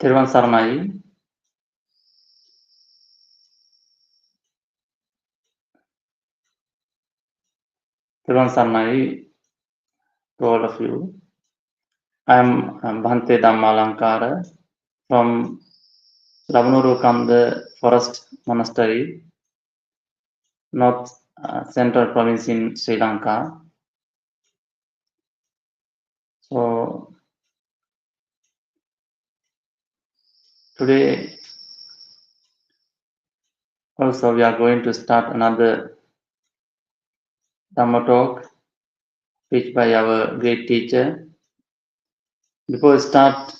Theruvan Saranai. Theruvan Saranai to all of you. I am Bhante Dhammalankara from Ravanurukam, Forest Monastery, North Central Province in Sri Lanka. So today also we are going to start another Dhamma talk preached by our great teacher. Before we start,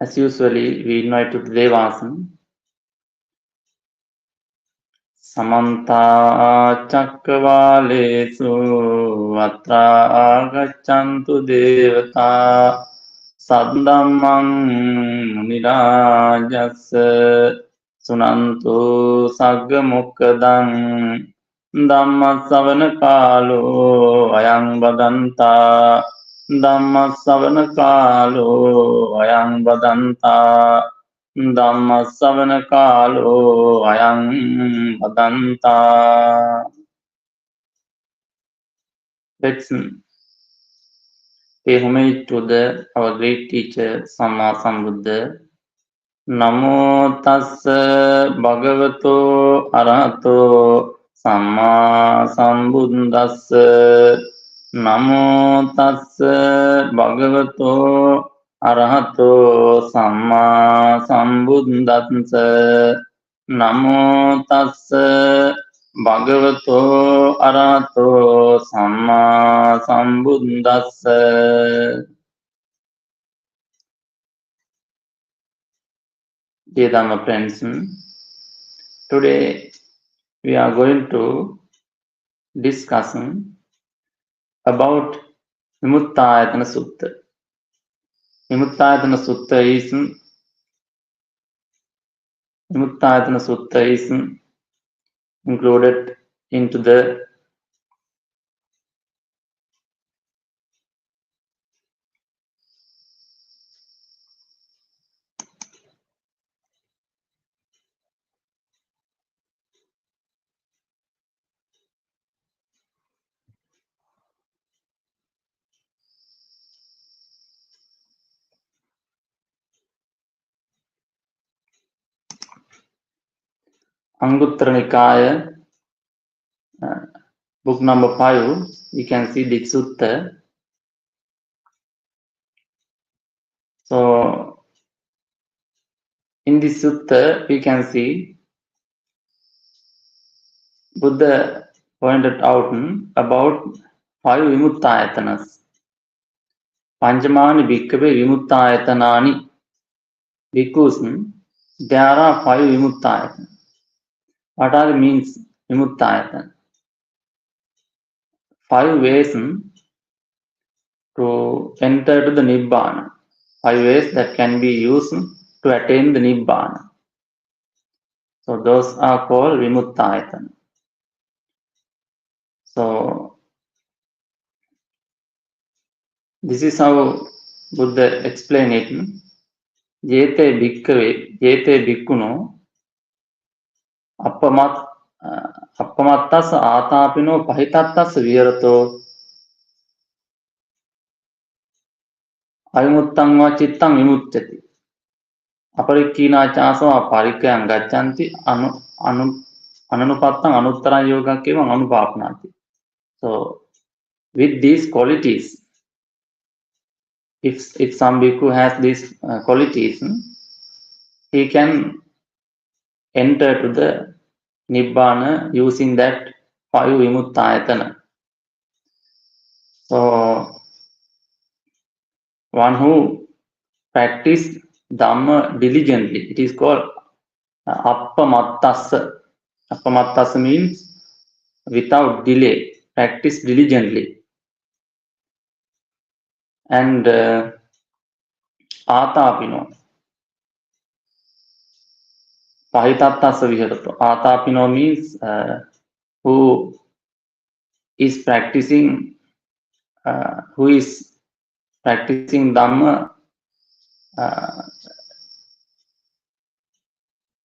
as usually, we invite to the Wewathenne. Samanta Chakravalesu Atra Agachantu Devata Saddammang Nirajasa Sunantu Sagga Mukkadang Dhamma Savana Kalo Ayang Badanta Dhamma Savana Kalo Ayang Badanta Dhamma Savana Kalo Ayang Badanta. Let's pay homage to our great teacher Samma Sambuddha. Namo tassa bhagavato arahato samma sambuddhassa. Namo tassa bhagavato arahato samma sambuddhassa. Namo tassa bhagavato arahato samma sambuddhassa. Dear Dhamma friends, today we are going to discuss about Vimuttāyatanasuttaṃ. Vimuttāyatanasuttaṃ is included into the Anguttara Nikaya, book number 5. You can see the sutta. So in this sutta we can see Buddha pointed out about 5 Vimuttāyatanas. Pancamani Bhikkhave Vimuttāyatanani. Because there are 5 Vimuttāyatanas. What are the means Vimuttāyatana? 5 ways to enter to the Nibbana. 5 ways that can be used to attain the Nibbana. So those are called Vimuttāyatana. So this is how Buddha explained it. Jete bhikkhave, jete bhikkhuno, appamattas ātāpino pahitattas viharato ayumuttam va chittam vimucchati aparikkina chāso aparikkayan gacchanti ananupattam anuttaram yogakkevam anupāpanati. So with these qualities, if some bhikkhu has these qualities, he can enter to the Nibbana using that 5 Vimuttāyatana. So one who practice Dhamma diligently, it is called Appamattassa. Appamattassa means without delay, practice diligently. And Ātāpino, Pahitatassa viharato. Ātāpino means who is practicing Dhamma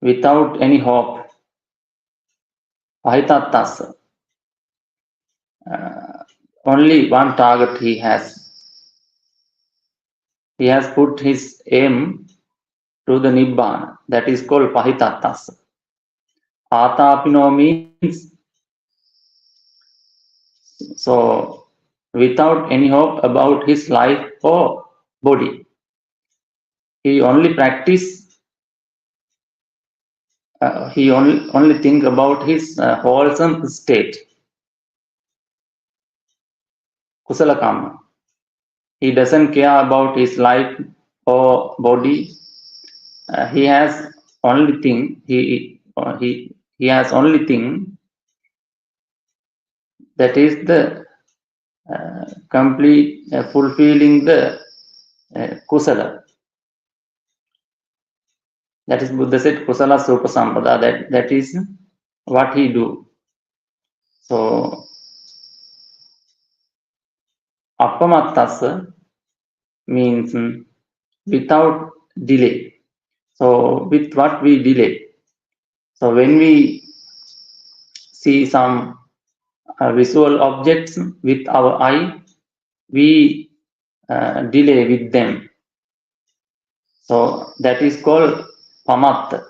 without any hope. Pahitattassa. Only one target he has. He has put his aim to the Nibbana. That is called Pahitattassa. Atapino means so without any hope about his life or body. He only practice, he only think about his wholesome state. Kusala Kamma. He doesn't care about his life or body. He has only thing, he has only thing that is the complete fulfilling the kusala. That is Buddha said kusala supa sampada. That is what he do. So appamattassa means without delay. So with what we delay. So when we see some visual objects with our eye, we delay with them. So that is called pamatta.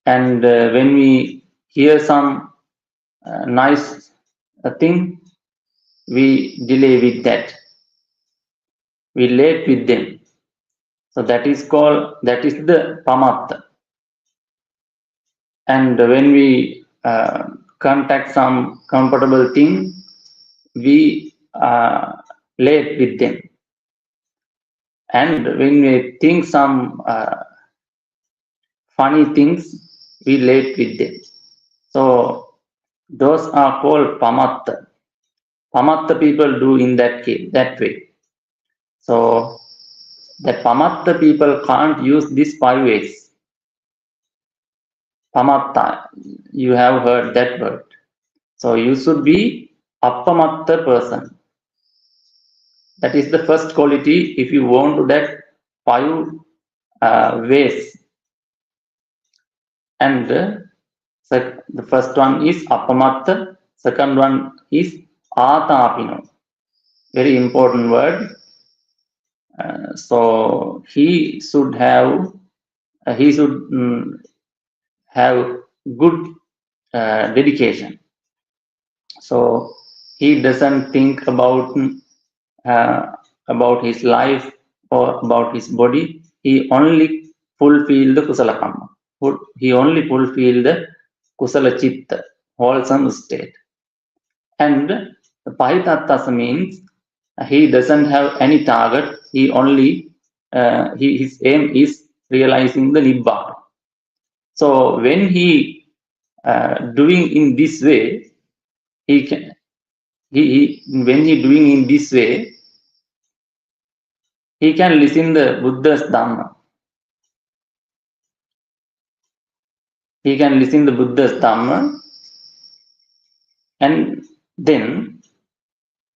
And when we hear some nice thing, we delay with that. We late with them. So that is the pamatta. And when we contact some comfortable thing, we late with them. And when we think some funny things, we late with them. So those are called pamatta. Pamatta people do in that way. So the pamatta people can't use these 5 ways. Pamatta, you have heard that word. So you should be appamatta person. That is the first quality if you want to that 5 ways. And the first one is appamatta, second one is atapino. Very important word. So he should have good dedication. So he doesn't think about his life or about his body. He only fulfill the kusala kamma. He only fulfill the kusala chitta, wholesome state. And the pahitattassa means he doesn't have any target. He only his aim is realizing the Nibbana. So when he doing in this way, when he doing in this way, he can listen the Buddha's Dhamma. He can listen the Buddha's Dhamma, and then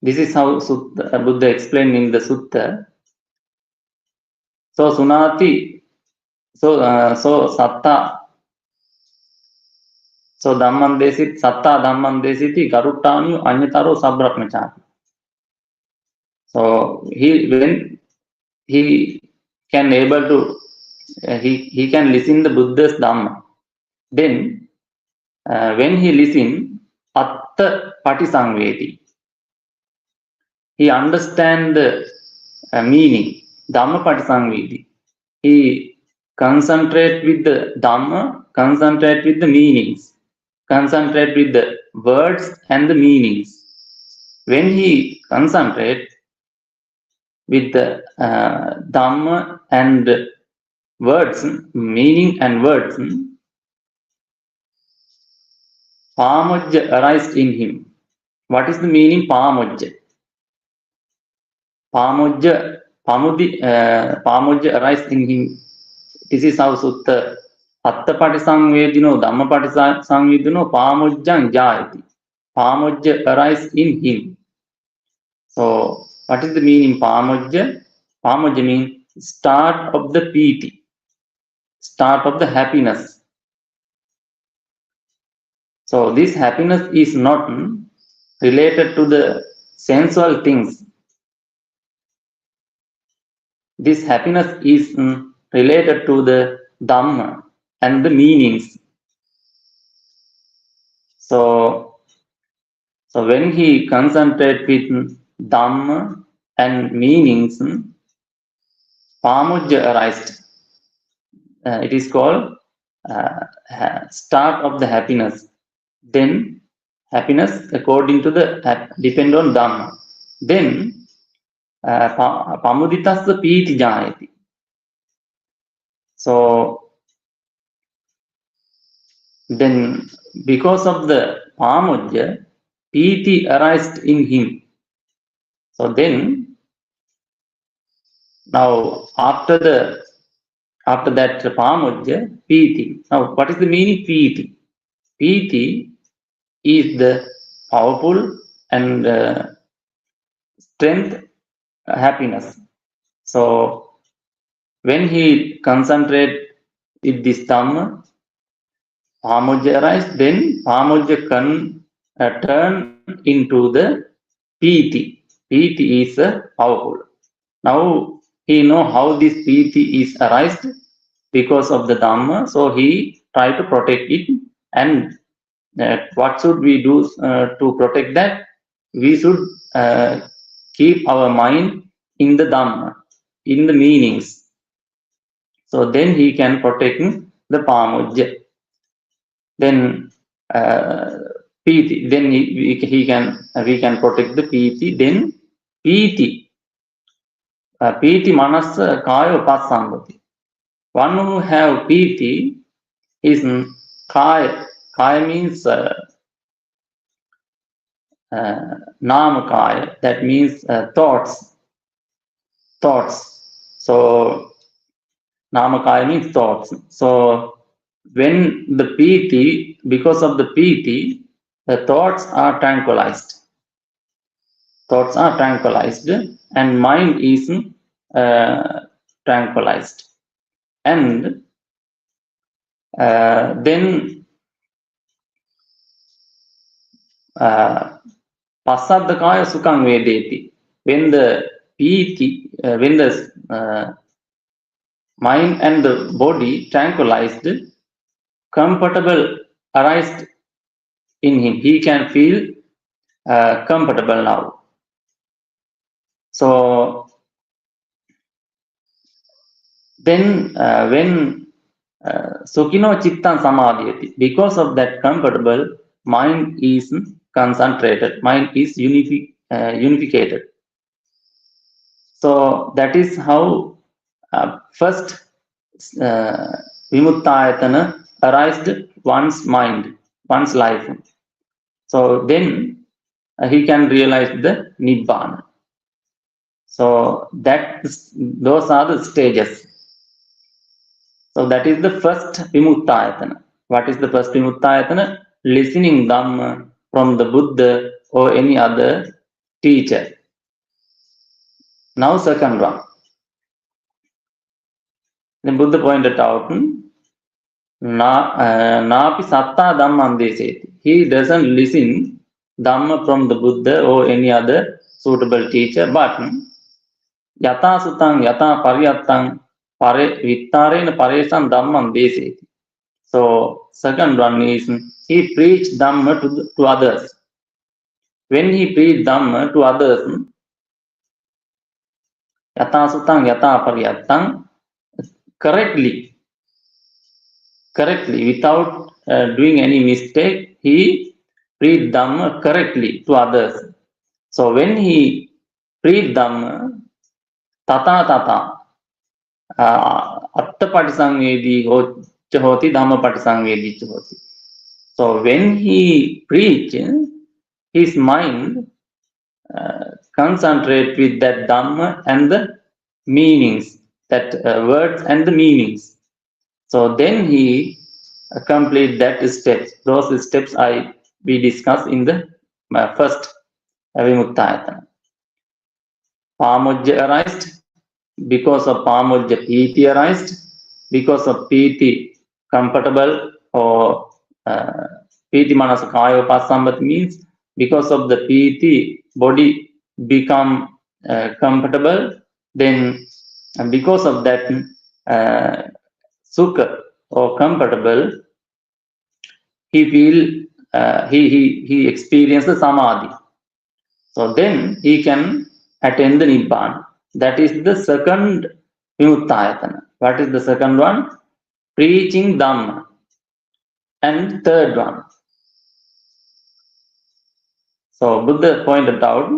this is how Buddha explained in the Sutta. So Sunati, so Satta, so Dhamman Desit, Satta Dhamman Desiti, Garuttanu, Anyataro Sabrakmachari. So when he can able to, he can listen the Buddha's Dhamma. Then when he listen, Atta Patisangvedi, he understand the meaning, Dhamma Patisangvedi. He concentrate with the Dhamma, concentrate with the meanings, concentrate with the words and the meanings. When he concentrate with the Dhamma and words, meaning and words, Pamojja arises in him. What is the meaning Pamojja? Pamojja arises in him. This is how Sutta Atta Patisangvedino, Dhamma Patisangvedino, Pamojjang Jayati. Pamojja arises in him. So what is the meaning Pamojja? Pamojja means start of the piti, start of the happiness. So this happiness is not related to the sensual things. This happiness is related to the Dhamma and the meanings. So when he concentrates with Dhamma and meanings, Pamujja arises. It is called start of the happiness. Then happiness according to the depend on Dhamma. Then Pamuditasya piti jayati. So then because of the Pamujja, piti arises in him. So then now after that Pamujja, piti. Now what is the meaning piti? Piti is the powerful and strength happiness. So when he concentrate with this Dhamma, Pamujja arises, then Pamujja can turn into the piti. Piti is powerful. Now he know how this piti is arised because of the Dhamma, so he try to protect it. And what should we do to protect that? We should keep our mind in the Dhamma, in the meanings. So then he can protect the Pamujja. Then piti. Then we can protect the piti. Then piti. Piti manas kaya pasambati. One who have piti is kaya. Kaya means namakaya. That means thoughts. So namakaya means thoughts. So when the piti, because of the piti, the thoughts are tranquilized. Thoughts are tranquilized and mind is tranquilized. And then pasaddakaya sukham vedeti. When the piti, when the mind and the body tranquilized, comfortable arised in him. He can feel comfortable now. So then when Sukhino Chittan Samadhyati, because of that comfortable, mind is concentrated, mind is unificated. So that is how first Vimuttāyatana arised one's mind, one's life. So then he can realize the Nibbana. So those are the stages. So that is the first Vimuttāyatana. What is the first Vimuttāyatana? Listening Dhamma from the Buddha or any other teacher. Now second one. The Buddha pointed out, Napi satta dhammam deseti. He doesn't listen Dhamma from the Buddha or any other suitable teacher, but yata sutaṃ yata paryattaṃ vittarena paresaṃ dhammam deseti. So second one is he preached Dhamma to others. When he preached Dhamma to others, yata sutaṃ yata paryattaṃ, correctly, without doing any mistake, he preached Dhamma correctly to others. So when he preached Dhamma, tata atta patisangvedi hoti dhamma patisangvedi hoti. So when he preached, his mind concentrate with that Dhamma and the meanings, that words and the meanings. So then he complete that steps. Those steps we discussed in the first Vimuttāyatana. Pamujja arised, because of pamojja piti arised, because of piti comfortable, or piti manasa kaya upassambati means because of the piti body become comfortable, then because of that sukha or comfortable, he feel he experience the samadhi. So then he can attain the Nibbana. That is the second Vimuttāyatana. What is the second one? Preaching Dhamma. And third one. So Buddha pointed out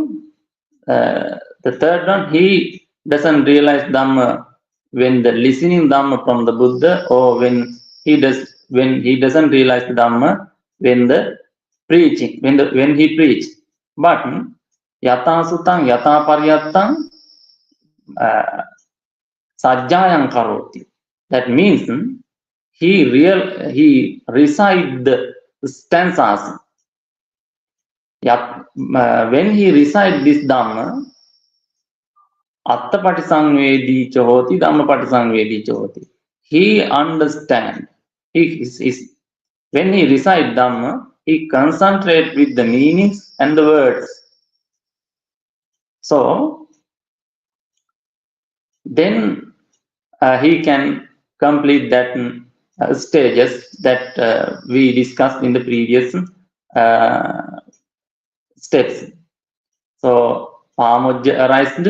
the third one, he doesn't realize Dhamma when the listening Dhamma from the Buddha, or when he doesn't realize the Dhamma when the preaching, when he preach. But Yathasuttaṃ yathaparyattaṃ sajjāyaṃ karoti. That means he recite the stanzas. When he recite this Dhamma, attapatisaṅvedī ca hoti, dhammapatisaṅvedī ca hoti. He understand. When he recite Dhamma, he concentrate with the meanings and the words. So then he can complete that stages that we discussed in the previous steps. So pamojja arised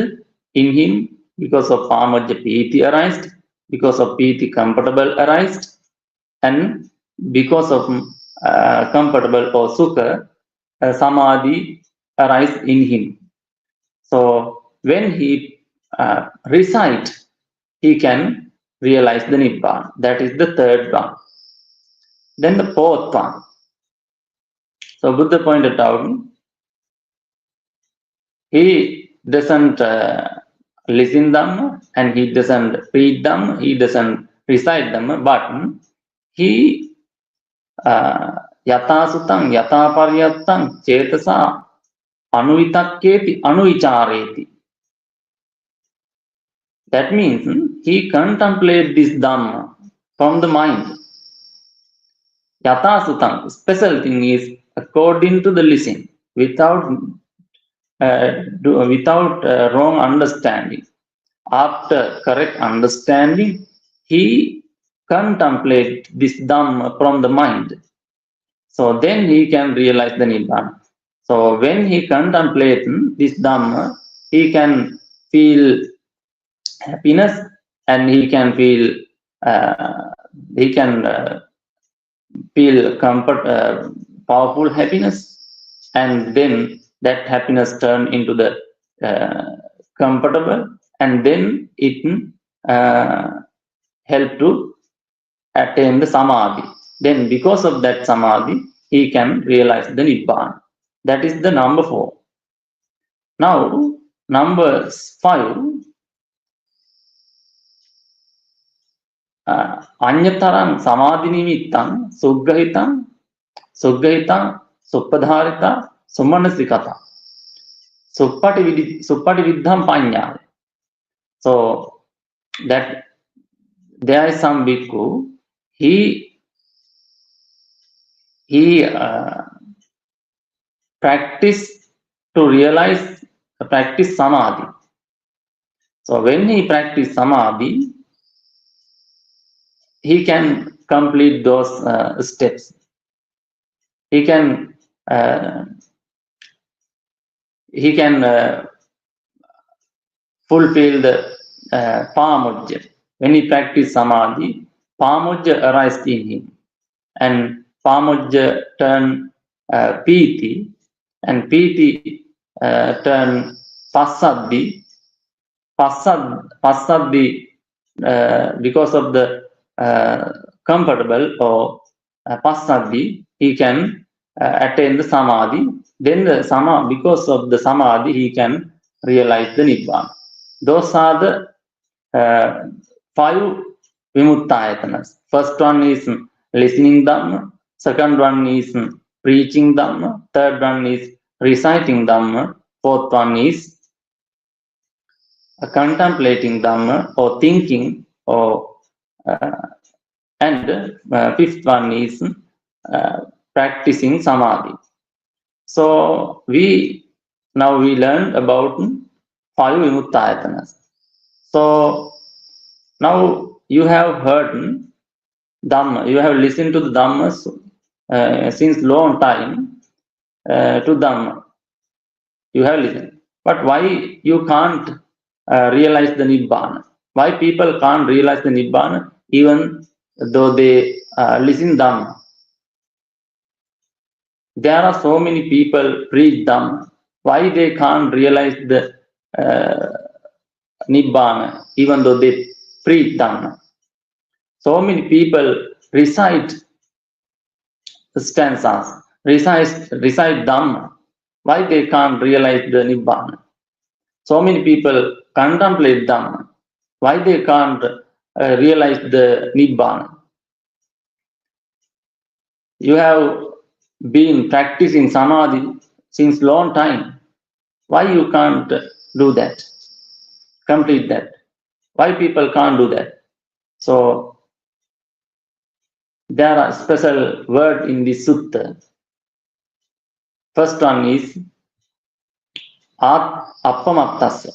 in him, because of pamojja piti arised, because of piti comfortable arised, and because of comfortable or sukha samadhi arise in him. So when he recite, he can realize the Nibbana. That is the third one. Then the fourth one. So Buddha pointed out, he doesn't listen Dhamma, and he doesn't read Dhamma, he doesn't recite Dhamma, but he yathasuttaṃ yathaparyattaṃ cetasa anuvitakkheti anuvichāreti. That means he contemplates this Dhamma from the mind. Yathasuttaṃ, special thing is according to the listen, without wrong understanding. After correct understanding, he contemplates this Dhamma from the mind. So then he can realize the Nibbana. So when he contemplates this Dhamma, he can feel happiness, and he can feel comfort, powerful happiness, and then that happiness turn into the comfortable, and then it help to attain the samadhi. Then because of that samadhi, he can realize the Nibbana. That is the number 4. Now number 5. Anyataraṃ samadhi nimittaṃ suggahitaṃ suppadhārita sumanasikata suppati viddham paññā. So that there is some bhikkhu, he practice samadhi. So when he practice samadhi, he can complete those steps. He can fulfill the pamojja. When he practice samadhi, pamojja arises in him, and pamojja turn piti, and piti turn passaddhi. Passaddhi because of the comfortable or passaddhi, he can attain the samadhi. Then the because of the samadhi, he can realize the Nibbana. Those are the 5 Vimuttāyatanas. First one is listening Dhamma, second one is preaching Dhamma, third one is reciting Dhamma, fourth one is contemplating Dhamma or thinking, or and fifth one is practicing Samadhi. So now we learned about 5 Vimuttāyatanas. So now you have heard Dhamma, you have listened to the Dhammas since long time to Dhamma. You have listened. But why you can't realize the Nibbana? Why people can't realize the Nibbana even though they listen Dhamma? There are so many people preach Dhamma. Why they can't realize the Nibbana even though they preach Dhamma? So many people recite stanzas, recite Dhamma. Why they can't realize the Nibbana? So many people contemplate Dhamma. Why they can't realize the Nibbana? You have been practicing Samadhi since long time. Why you can't do that? Complete that? Why people can't do that? So there are special words in this sutta. First one is appamattassa.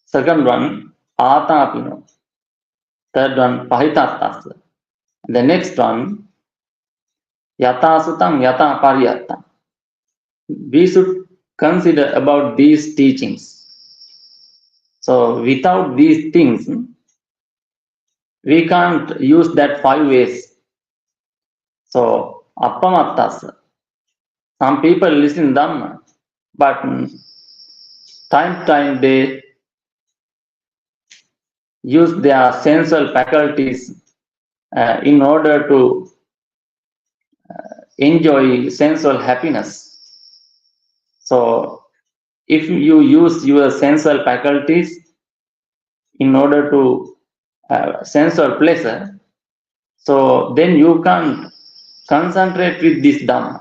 Second one atapino. Third one pahitattassa. The next one yatasutaṃ yata pariyattaṃ. We should consider about these teachings. So without these things, we can't use that 5 ways. So appamattassa. Some people listen Dhamma, but time to time they use their sensual faculties in order to enjoy sensual happiness. So if you use your sensual faculties in order to sensual pleasure, so then you can't concentrate with this Dhamma.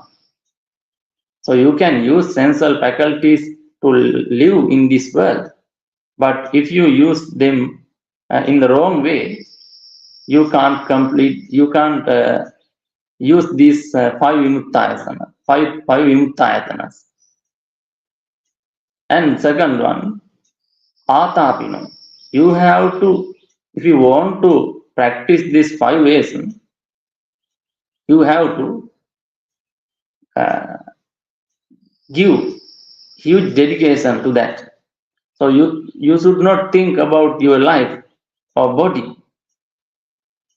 So you can use sensual faculties to live in this world, but if you use them in the wrong way, you can't use these 5 Vimuttāyatanas. And second one, atapino. You have to, if you want to practice these 5 ways, you have to give huge dedication to that. So you should not think about your life or body.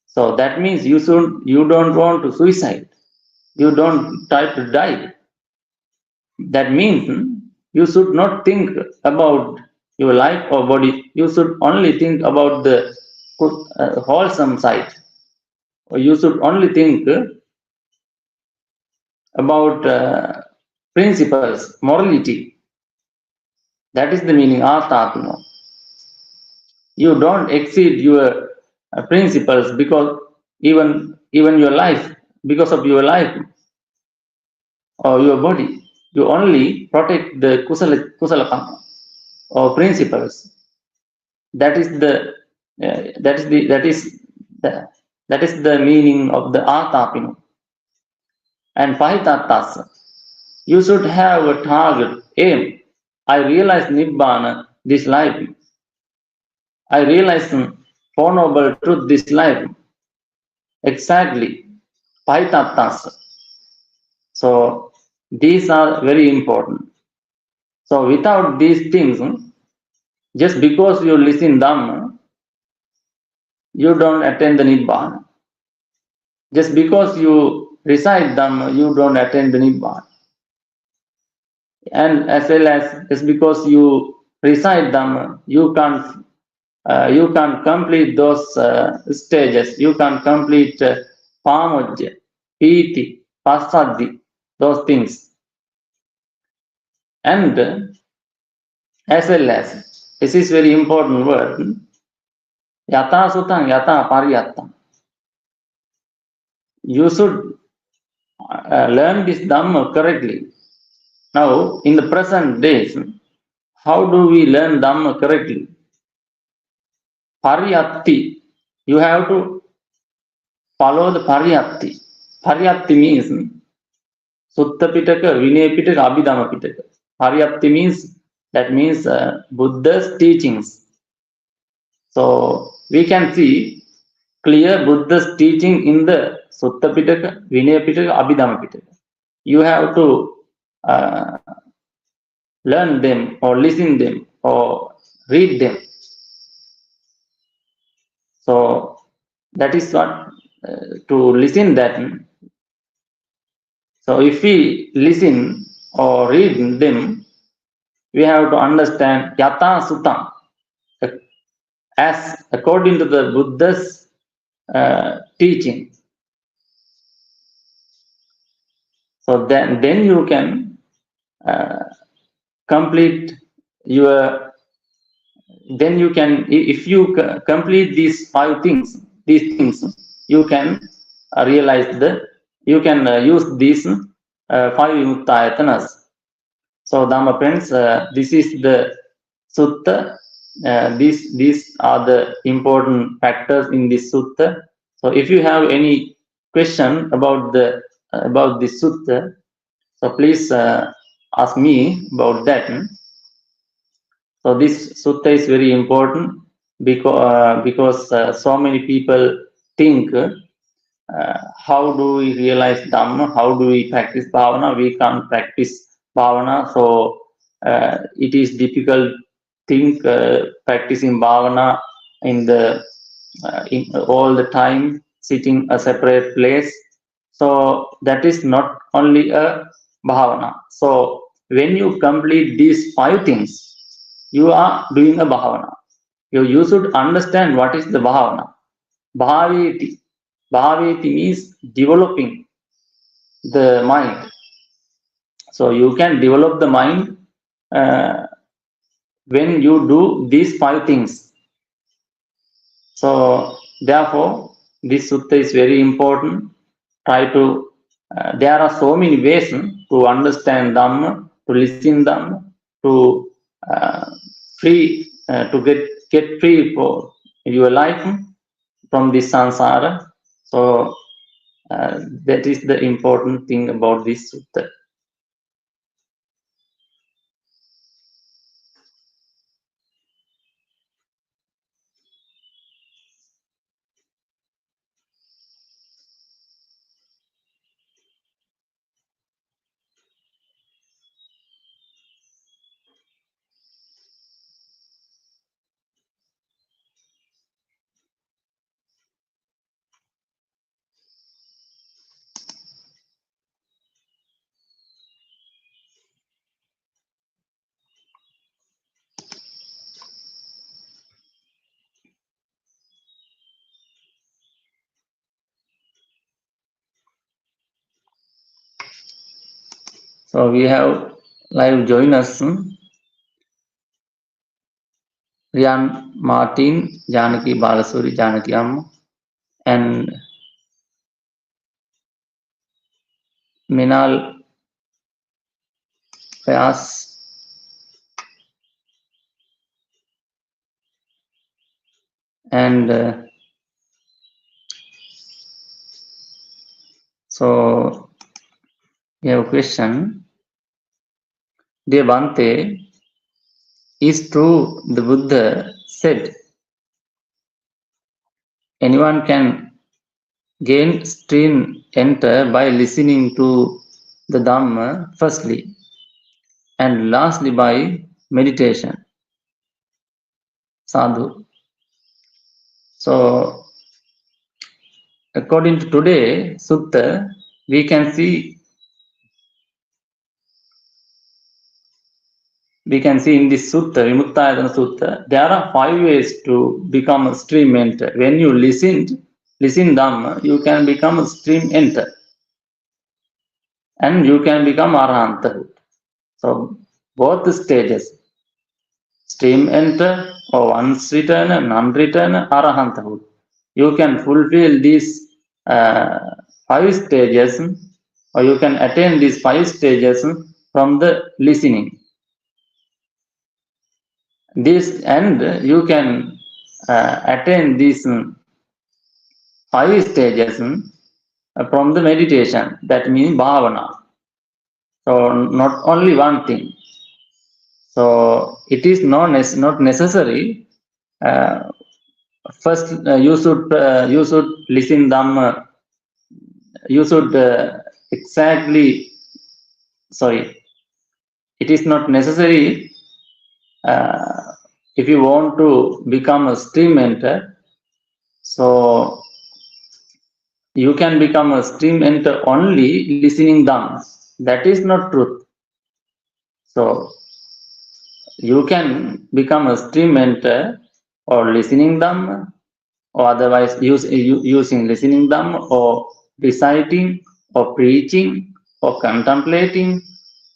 So that means you don't want to suicide. You don't try to die. That means you should not think about your life or body. You should only think about the wholesome side. Or you should only think about principles, morality. That is the meaning of atapino. You don't exceed your principles because even your life, because of your life or your body. You only protect the kusala karma or principles. That is the meaning of the atapino. And pahitattassa. You should have a target, aim. I realize Nibbana this life. I realize Four Noble Truth this life. Exactly. Pahitattassa. So these are very important. So without these things, just because you listen Dhamma, you don't attain the Nibbana. Just because you recite Dhamma, you don't attain the Nibbana. And as well as just because you recite Dhamma, you can't complete those stages. You can't complete pamojja, piti, passaddhi, those things. And as well as, this is very important word, yatasutaṃ yata pariyattaṃ. You should learn this Dhamma correctly. Now, in the present days, how do we learn Dhamma correctly? Pariyatti. You have to follow the Pariyatti. Pariyatti means Sutta Pitaka, Vinaya Pitaka, Abhidhamma Pitaka. Pariyatti means, that means Buddha's teachings. So we can see clear Buddha's teaching in the Sutta Pitaka, Vinaya Pitaka, Abhidhamma Pitaka. You have to learn them or listen them or read them. So that is what to listen that. So if we listen or read them, we have to understand Yata Sutta as according to the Buddha's teaching. So then you can complete your. Then you can, if you complete these these things, you can realize you can use these 5 Vimuttāyatanas. So Dhamma friends, this is the sutta. These are the important factors in this sutta. So if you have any question about this sutta, so please ask me about that. So this sutta is very important because so many people think how do we realize Dhamma, how do we practice Bhavana? We can't practice Bhavana, so it is difficult thing practicing Bhavana in all the time, sitting a separate place. So that is not only a Bhavana. So when you complete these 5 things, you are doing a Bhavana. You should understand what is the Bhavana. Bhaveti. Bhaveti means developing the mind. So you can develop the mind when you do these 5 things. So therefore, this sutta is very important. Try to. There are so many ways to understand Dhamma, to listen Dhamma, to free to get free for your life from this samsara. So that is the important thing about this sutta. So we have live join us Rian Martin, Janaki Balasuri, Janaki Amma, and Minal Vyas, and so we have a question. Dear Bhante, is true the Buddha said anyone can gain stream enter by listening to the Dhamma firstly and lastly by meditation. Sadhu. So according to today sutta, we can see in this sutta, Vimuttāyatanasuttaṃ, there are 5 ways to become a stream enter. When you listen Dhamma, you can become a stream enter. And you can become Arahanta. So both the stages, stream enter or once returner, non-returner, Arahanta. You can fulfill these 5 stages, or you can attain these 5 stages from the listening. this, and you can attain these 5 stages from the meditation. That means bhavana. So not only one thing. So it is not necessary. First, you should listen Dhamma. You should exactly. Sorry, it is not necessary. If you want to become a stream mentor, so you can become a stream mentor only listening Dhamma. That is not truth. So you can become a stream mentor or listening Dhamma, or otherwise using listening Dhamma, or reciting, or preaching, or contemplating,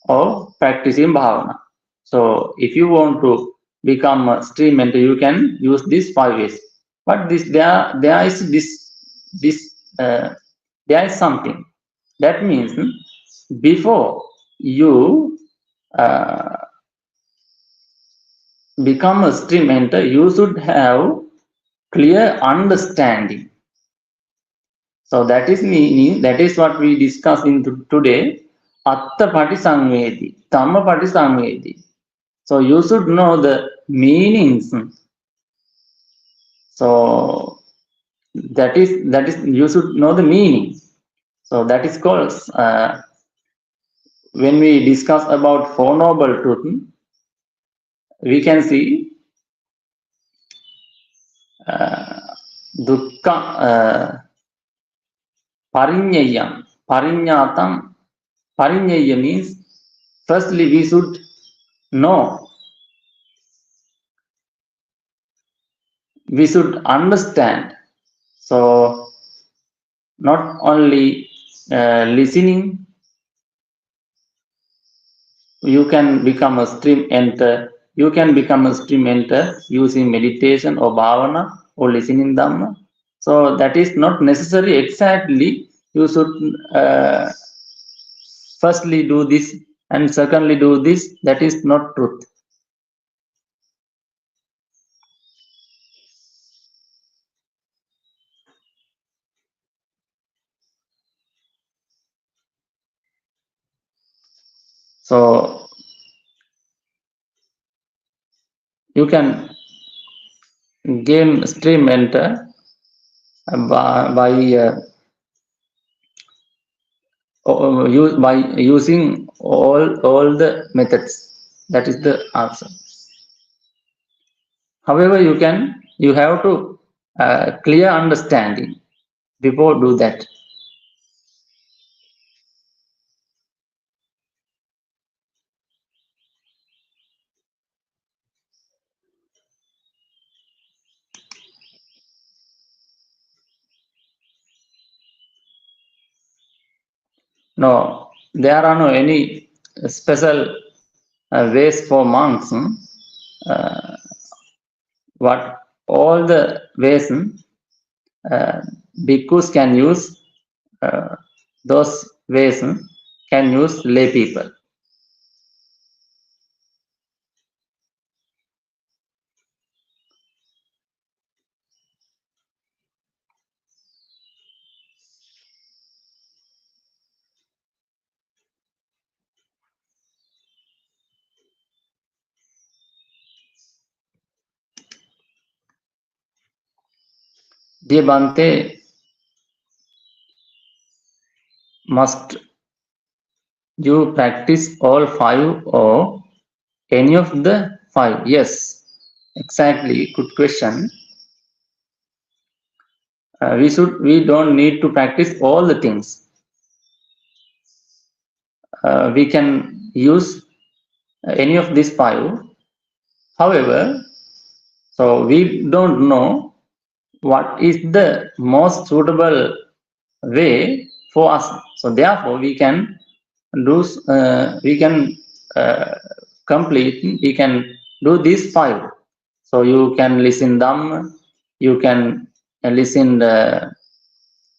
or practicing bhavana. So if you want to become a stream mentor, you can use these 5 ways. But there is something. That means before you become a stream mentor, you should have clear understanding. So that is meaning, that is what we discuss in today. Atta Patisamvedi, Dhamma Patisamvedi. So you should know the meanings. So that is you should know the meaning. So that is called when we discuss about Four Noble Truths, we can see dukkha parinyayam, parinyatam. Parinyaya means firstly we should know, we should understand. So not only listening, you can become a stream enter. You can become a stream enter using meditation or bhavana or listening Dhamma. So that is not necessary exactly. You should firstly do this and secondly do this. That is not truth. So you can gain stream enter by using all the methods. That is the answer. However, you have to clear understanding before do that. No, there are no any special ways for monks. What all the ways bhikkhus can use, those ways can use lay people. Dear Bhante, must you practice all 5 or any of the 5? Yes, exactly. Good question. We don't need to practice all the things. We can use any of these 5. However, so we don't know what is the most suitable way for us. So therefore, we can do complete. We can do these 5. So you can listen Dhamma, you can listen.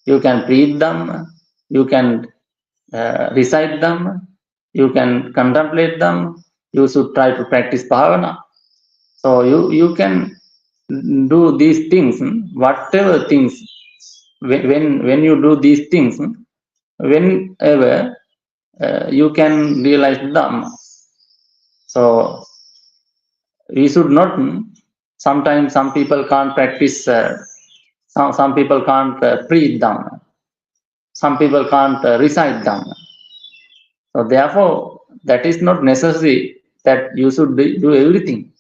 You can read Dhamma, you can recite Dhamma, you can contemplate Dhamma. You should try to practice bhavana. So you can do these things, whatever things, when you do these things, whenever you can realize Dhamma. So we should not, sometimes some people can't practice, some people can't preach Dhamma, some people can't recite Dhamma. So therefore, that is not necessary that you should do everything.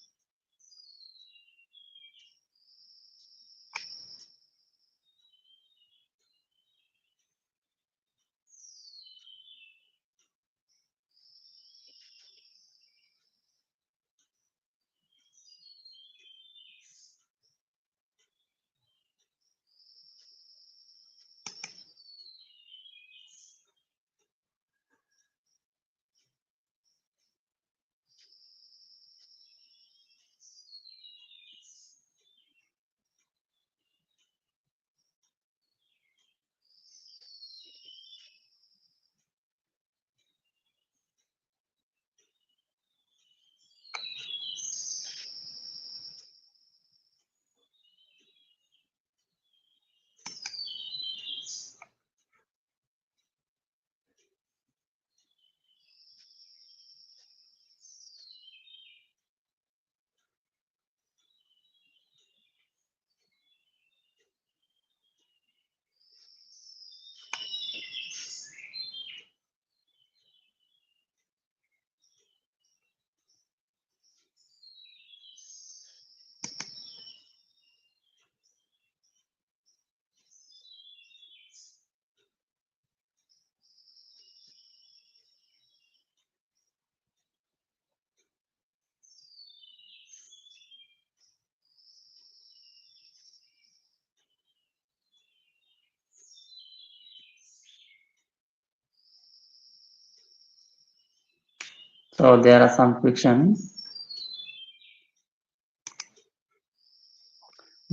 So there are some questions.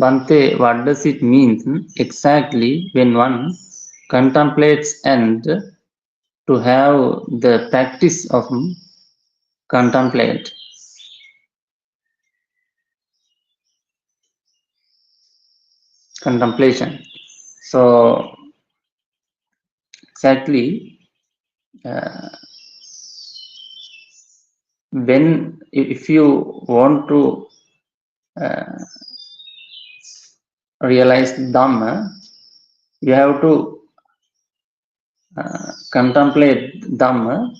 Bhante, what does it mean exactly when one contemplates and to have the practice of contemplate? Contemplation. So exactly, when if you want to realize Dhamma, you have to contemplate Dhamma,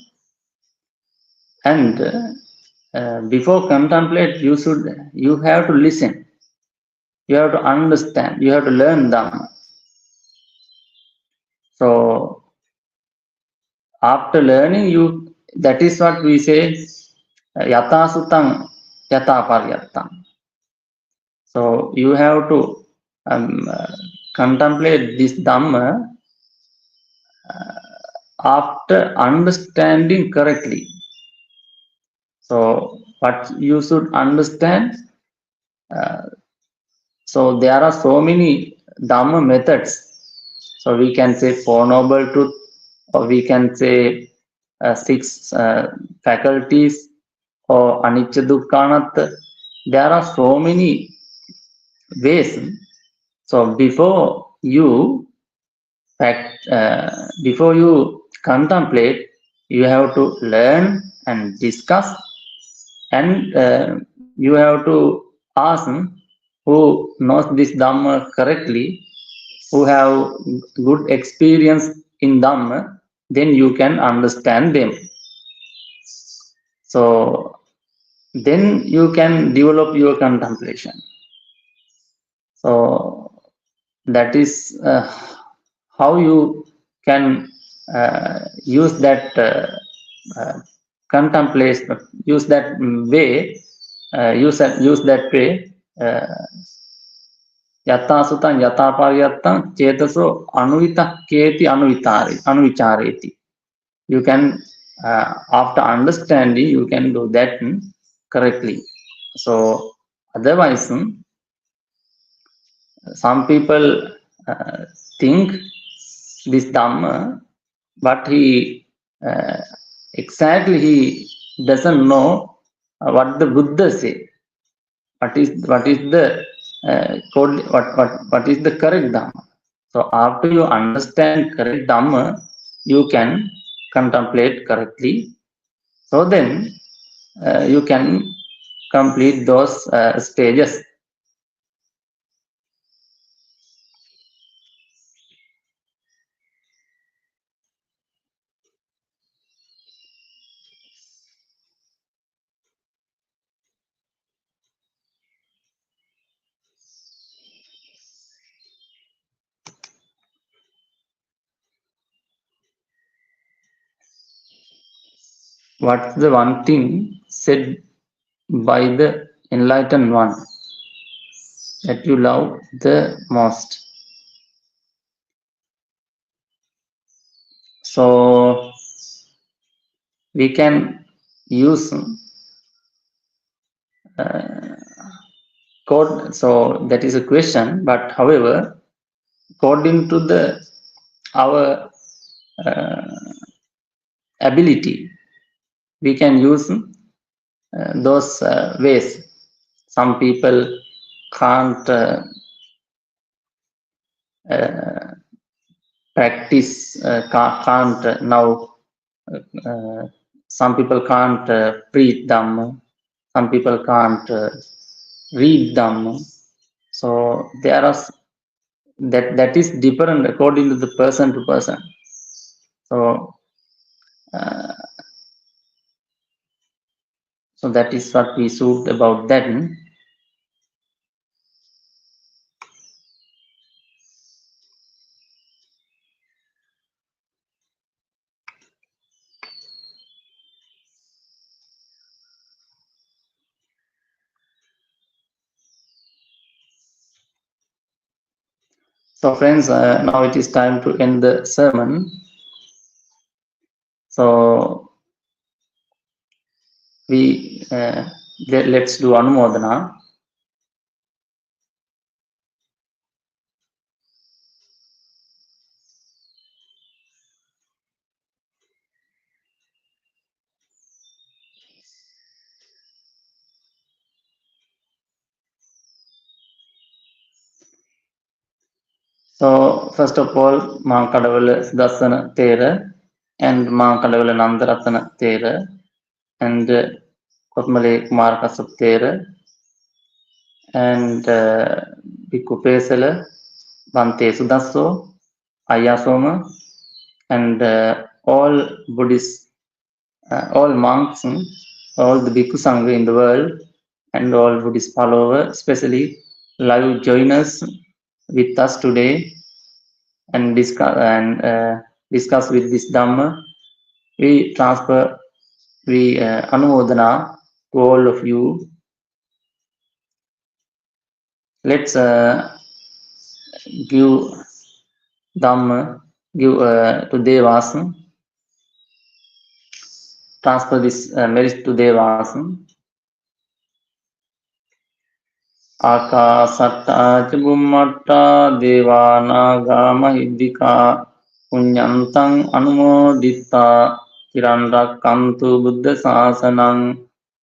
and before contemplate, you have to listen, you have to understand, you have to learn Dhamma. So after learning, that is what we say, yata sutaṃ yata paryattaṃ. So you have to contemplate this Dhamma after understanding correctly. So what you should understand, so there are so many Dhamma methods. So we can say Four Noble Truth, or we can say six faculties, or Anicca Dukkha Anatta. There are so many ways. So before you contemplate, you have to learn and discuss, and you have to ask who knows this Dhamma correctly, who have good experience in Dhamma, then you can understand them. So then you can develop your contemplation. So that is how you can use that contemplation, use that way, use that way. Yata sutaṃ yata paryattaṃ cetaso anuvitakkheti anuvicareti. You can, after understanding, you can do that correctly. So otherwise, some people think this Dhamma, but he exactly he doesn't know what the Buddha say. what is the what is the correct Dhamma. So after you understand correct Dhamma, you can contemplate correctly. So then you can complete those stages. What's the one thing said by the enlightened one that you love the most? So we can use code. So that is a question, but however, according to the our ability, we can use those ways. Some people can't practice, can't now. Some people can't preach Dhamma. Some people can't read Dhamma. So there are that is different according to the person to person. So so that is what we should about that. So friends, now it is time to end the sermon. So we let's do Anumodana. So first of all, Ma Kadavula Dasana Thero and Ma Kadavula Nandaratana Thero and Kotmale Kumar Kasap Thero and Bhikkhu Pesala, Bante Sudasso, Ayasoma, and all Buddhists, all monks, all the Bhikkhu Sangha in the world, and all Buddhist followers, especially live joiners with us today and discuss with this Dhamma. We Anumodana to all of you. Let's give Dhamma, give to Devas, transfer this merit to Devas. Akasattāca Bhummattā Devānāgā Mahiddikkā Puññantaṃ Anumodittā Ciran Rakkantu Buddha Sāsanaṃ.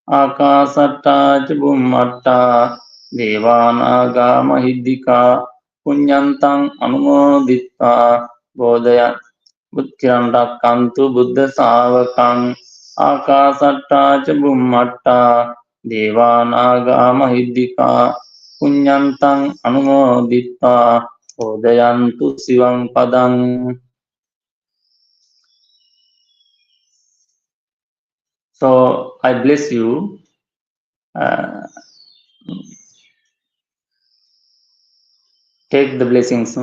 Akasattāca Bhummattā Devānāgā Mahiddikkā Puññantaṃ Anumodittā Bodhaya Ciran Rakkantu Buddha Sāvakaṃ. Akasattāca Bhummattā Devānāgā Mahiddikkā Puññantaṃ Anumodittā Bodhayantu Sivaṃ Padaṃ. So I bless you. Take the blessings.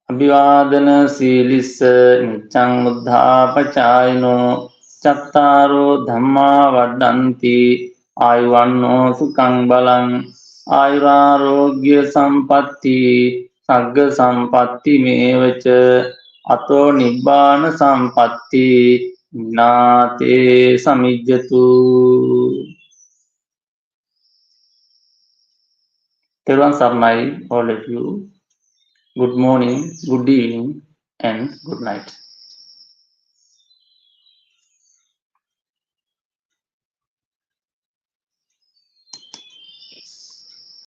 Abhivādana Sīlissa Niccang Buddhāpachāyino Cattaro Dhamma Vaddanti Ayuvanno Sukhaṃ Balaṃ Ayurārogya Sampatti Sagga Sampatti Mevaca Ato Nibbāna Sampatti Nāte Samijjatu. Teruvan Saranai, all of you. Good morning, good evening, and good night.